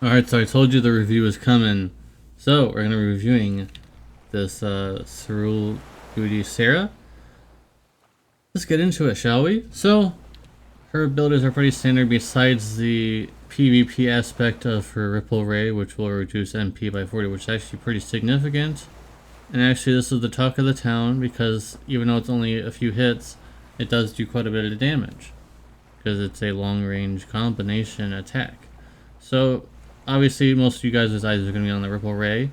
Alright, so I told you the review was coming. So, we're going to be reviewing this Cerule beauty Sera. Let's get into it, shall we? So, her abilities are pretty standard besides the PvP aspect of her Ripple Ray, which will reduce MP by 40, which is actually pretty significant. And actually, this is the talk of the town because even though it's only a few hits, it does do quite a bit of damage because it's a long-range combination attack. So, obviously, most of you guys' eyes are going to be on the Ripple Ray.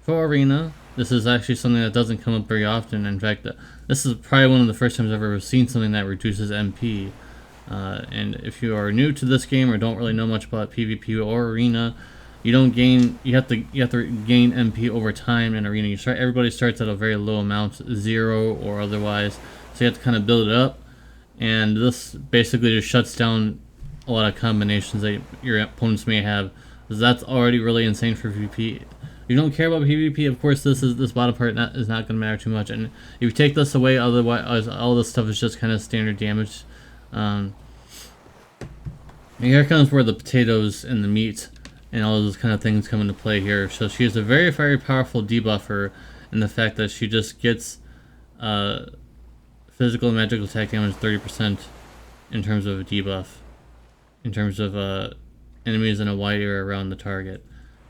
For Arena, this is actually something that doesn't come up very often. In fact, this is probably one of the first times I've ever seen something that reduces MP. And if you are new to this game or don't really know much about PvP or Arena, you don't gain. You have to gain MP over time in Arena. Everybody starts at a very low amount, 0 or otherwise. So you have to kind of build it up. And this basically just shuts down a lot of combinations that your opponents may have. That's already really insane for PvP. If you don't care about PvP, of course, this bottom part is not going to matter too much. And if you take this away, otherwise all this stuff is just kind of standard damage. And here comes where the potatoes and the meat and all those kind of things come into play here. So she is a very, very powerful debuffer in the fact that she just gets physical and magical attack damage 30% in terms of a debuff, in terms of enemies in a wide area around the target.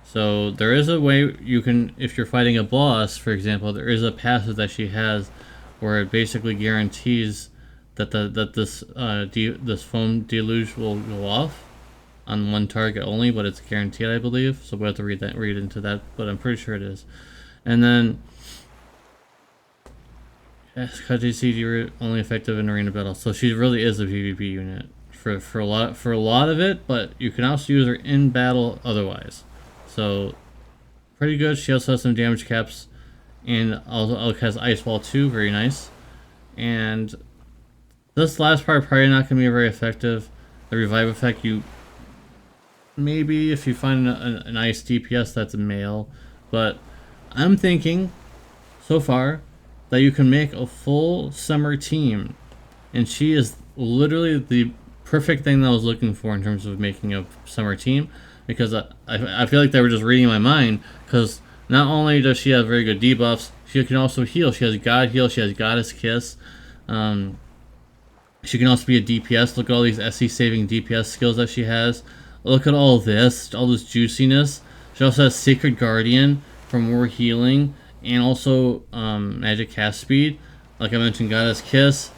So there is a way you can, if you're fighting a boss, for example, there is a passive that she has where it basically guarantees that this foam deluge will go off on one target only, but it's guaranteed, I believe. So we'll have to read into that, but I'm pretty sure it is. And then CG only effective in arena battle. So she really is a PvP unit for a lot of it, but you can also use her in battle otherwise. So pretty good. She also has some damage caps, and also has Ice Wall too. Very nice. And this last part probably not going to be very effective. The revive effect, you maybe if you find an ice DPS that's a male, but I'm thinking so far that you can make a full summer team, and she is literally the perfect thing that I was looking for in terms of making a summer team, because I feel like they were just reading my mind, because not only does she have very good debuffs, she can also heal. She has God Heal, she has Goddess Kiss, she can also be a DPS. Look at all these SC saving DPS skills that she has. Look at all this juiciness. She also has Sacred Guardian for more healing, and also magic cast speed. Like I mentioned, Goddess Kiss,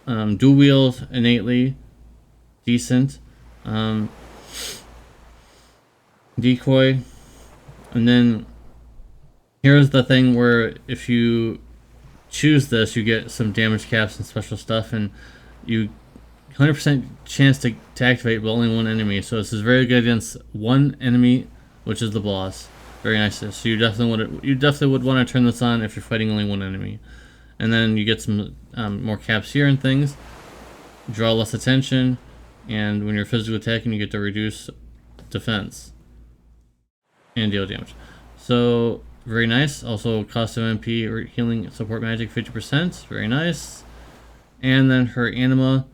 dual wield innately decent, decoy, and then here's the thing where if you choose this, you get some damage caps and special stuff, and you 100% chance to activate but only one enemy. So this is very good against one enemy, which is the boss. Very nice. So you definitely would want to turn this on if you're fighting only one enemy. And then you get some more caps here and things. Draw less attention, and when you're physically attacking, you get to reduce defense and deal damage. So very nice. Also cost of MP or healing support magic 50%. Very nice. And then her anima.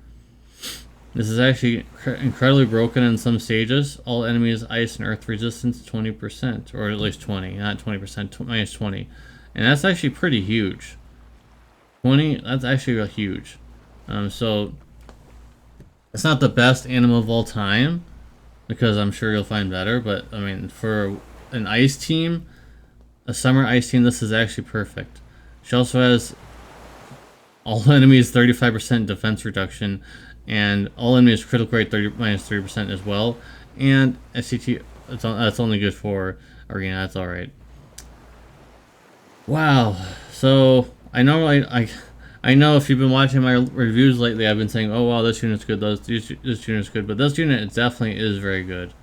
This is actually incredibly broken in some stages. All enemies ice and earth resistance 20%, or at least 20, not 20%, minus 20. And that's actually pretty huge. 20, that's actually huge. So it's not the best anima of all time, because I'm sure you'll find better, but I mean, for an ice team, a summer ice team, this is actually perfect. She also has all enemies 35% defense reduction, and all enemies critical rate minus 30% as well. And SCT, that's only good for arena. That's all right. Wow. So I know I know if you've been watching my reviews lately, I've been saying, oh wow, this unit's good, this unit's good, but this unit it definitely is very good.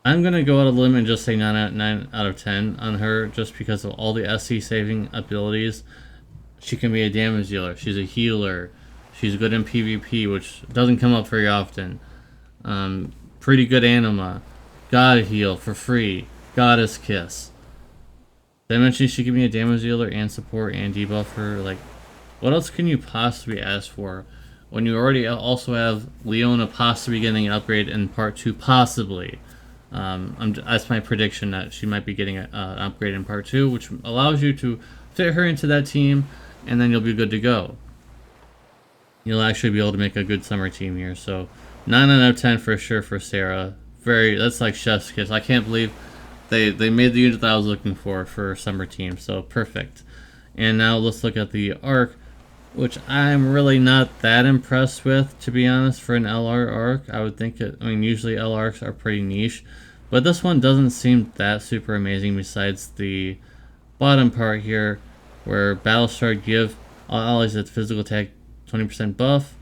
I'm gonna go out of the limit and just say 9 out of 10 on her, just because of all the SC saving abilities. She can be a damage dealer. She's a healer. She's good in PvP, which doesn't come up very often. Pretty good anima. God Heal for free. Goddess Kiss. Did I mention she can be a damage dealer and support and debuffer? Like, what else can you possibly ask for when you already also have Leona possibly getting an upgrade in part 2, possibly. That's my prediction, that she might be getting an upgrade in part 2, which allows you to fit her into that team, and then you'll be good to go. You'll actually be able to make a good summer team here. So 9 out of 10 for sure for Sera. That's like chef's kiss. I can't believe they made the unit that I was looking for summer team. So perfect. And now let's look at the arc, which I'm really not that impressed with, to be honest, for an LR arc. I would think usually L arcs are pretty niche, but this one doesn't seem that super amazing, besides the bottom part here, where Battlestar give all allies at physical attack 20% buff,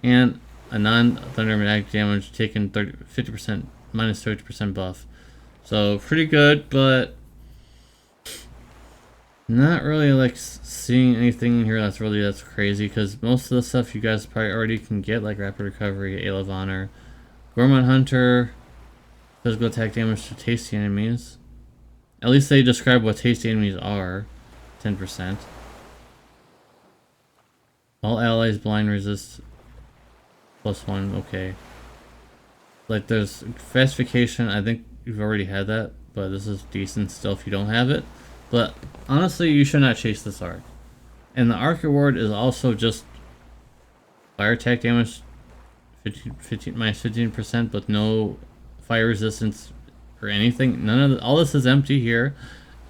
and a non-thunder magnetic damage taken 50% minus 30% buff. So pretty good, but not really like seeing anything in here that's crazy, because most of the stuff you guys probably already can get, like Rapid Recovery, Ale of Honor, Gourmand Hunter, physical attack damage to tasty enemies. At least they describe what tasty enemies are. 10%. All allies blind resist +1. Okay. Like there's fastification. I think you've already had that, but this is decent still if you don't have it. But honestly, you should not chase this arc. And the arc reward is also just fire attack damage, 15 minus 15%, but no fire resistance or anything. All this is empty here,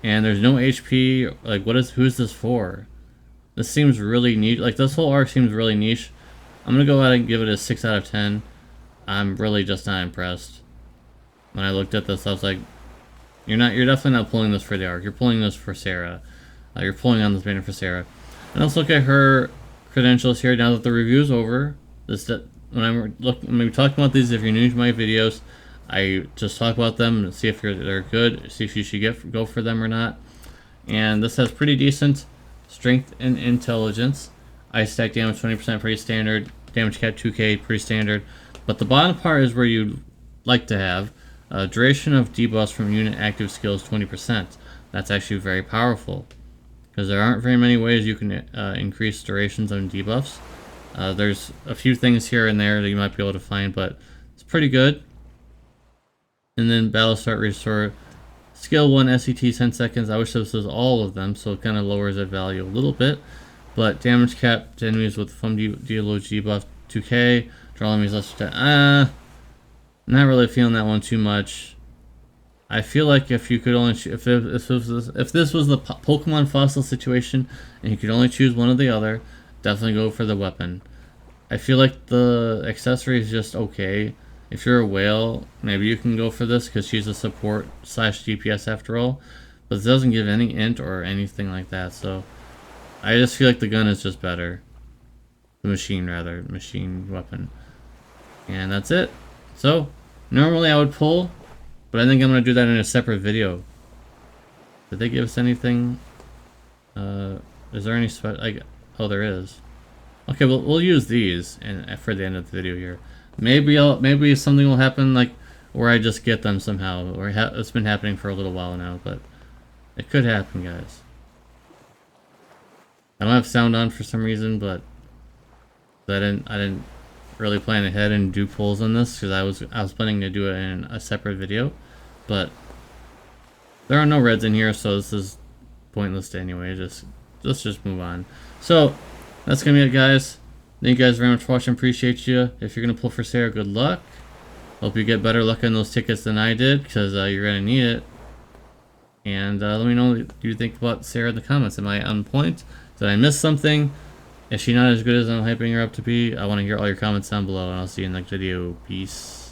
and there's no HP. Like, who's this for? This seems really niche. Like, this whole arc seems really niche. I'm gonna go ahead and give it a 6 out of 10. I'm really just not impressed. When I looked at this, I was like, you're definitely not pulling this for the arc. You're pulling this for Sera. You're pulling on this banner for Sera. And let's look at her credentials here now that the review's over. When we talk about these, if you're new to my videos, I just talk about them and see if they're good, see if you should go for them or not. And this has pretty decent strength and intelligence. Ice stack damage 20%, pretty standard. Damage cap 2k, pretty standard. But the bottom part is where you'd like to have duration of debuffs from unit active skills 20%. That's actually very powerful, because there aren't very many ways you can increase durations on debuffs. There's a few things here and there that you might be able to find, but it's pretty good. And then Battle Start Restore. Skill 1 SCT 10 seconds. I wish this was all of them, so it kind of lowers that value a little bit. But damage cap to enemies with foam deload debuff 2k. Draw enemies less than not really feeling that one too much. I feel like if you could only if this was the Pokemon fossil situation and you could only choose one or the other, definitely go for the weapon. I feel like the accessory is just okay. If you're a whale, maybe you can go for this because she's a support / DPS after all, but it doesn't give any int or anything like that. So I just feel like the gun is just better. The machine weapon, and that's it. So normally I would pull, but I think I'm going to do that in a separate video. Did they give us anything? Is there any oh, there is. Okay, well, we'll use these and for the end of the video here. Maybe something will happen, like where I just get them somehow, or it's been happening for a little while now, but it could happen, guys. I don't have sound on for some reason, but I didn't really plan ahead and do pulls on this because I was planning to do it in a separate video, but there are no reds in here, so this is pointless anyway. Let's just move on. So that's gonna be it, guys. Thank you guys very much for watching. Appreciate you. If you're gonna pull for Sera, good luck. Hope you get better luck on those tickets than I did, because you're gonna need it. And let me know what you think about Sera in the comments. Am I on point? Did I miss something? Is she not as good as I'm hyping her up to be? I want to hear all your comments down below, and I'll see you in the next video. Peace.